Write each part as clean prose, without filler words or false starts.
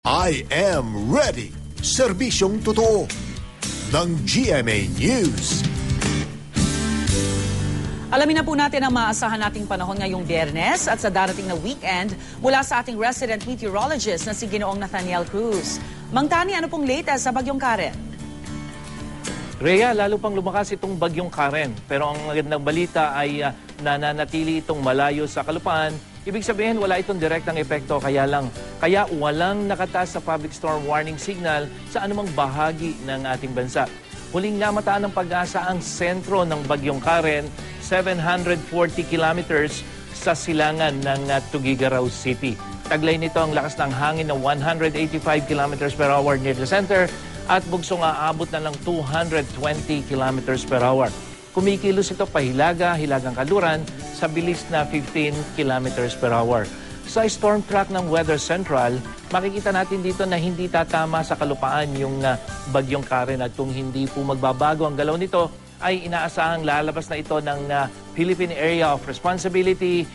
I am ready. Serbisyong totoo ng GMA News. Alamin na po natin ang maasahan nating panahon ngayong Biyernes at sa darating na weekend mula sa ating resident meteorologist na si Ginoong Nathaniel Cruz. Mang Tani, ano pong latest sa Bagyong Karen? Rhea, lalo pang lumakas itong Bagyong Karen. Pero ang magandang balita ay nananatili itong malayo sa kalupaan. Ibig sabihin, wala itong direktang epekto, kaya walang nakataas sa public storm warning signal sa anumang bahagi ng ating bansa. Huling namataan ng Pag-asa ang sentro ng Bagyong Karen, 740 kilometers sa silangan ng Tuguegarao City. Taglay nito ang lakas ng hangin na 185 kilometers per hour near the center at bugsong aabot na lang 220 kilometers per hour. Kumikilos ito pahilaga, hilagang kaluran sa bilis na 15 kilometers per hour. Sa storm track ng Weather Central, makikita natin dito na hindi tatama sa kalupaan yung Bagyong Karen at kung hindi po magbabago ang galaw nito, ay inaasahang lalabas na ito ng Philippine Area of Responsibility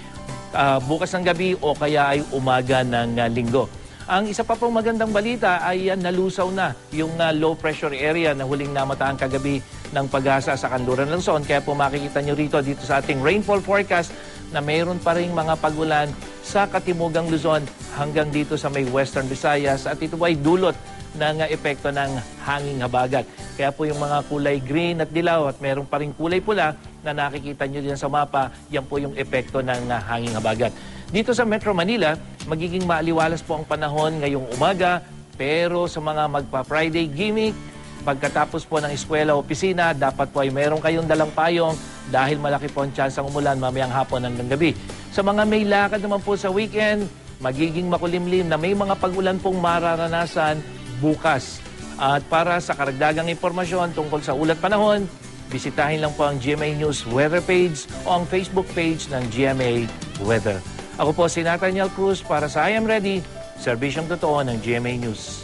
bukas ng gabi o kaya ay umaga ng linggo. Ang isa pa pong magandang balita ay nalusaw na yung low pressure area na huling namataan kagabi ng Pag-asa sa kanluran ng Luzon. Kaya po makikita nyo rito dito sa ating rainfall forecast na mayroon pa rin mga pagulan sa Katimugang Luzon hanggang dito sa may Western Visayas at ito ay dulot ng epekto ng hanging habagat. Kaya po yung mga kulay green at dilaw at mayroon pa rin kulay pula na nakikita nyo dyan sa mapa, yan po yung epekto ng hanging habagat. Dito sa Metro Manila, magiging maaliwalas po ang panahon ngayong umaga, pero sa mga magpa-Friday gimmick, pagkatapos po ng eskwela o opisina, dapat po ay meron kayong dalang payong dahil malaki po ang chance ang umulan mamayang hapon hanggang gabi. Sa mga may lakad naman po sa weekend, magiging makulimlim na may mga pag-ulan pong mararanasan bukas. At para sa karagdagang impormasyon tungkol sa ulat panahon, bisitahin lang po ang GMA News weather page o ang Facebook page ng GMA Weather. Ako po si Nathaniel Cruz para sa I Am Ready, serbisyong totoo ng GMA News.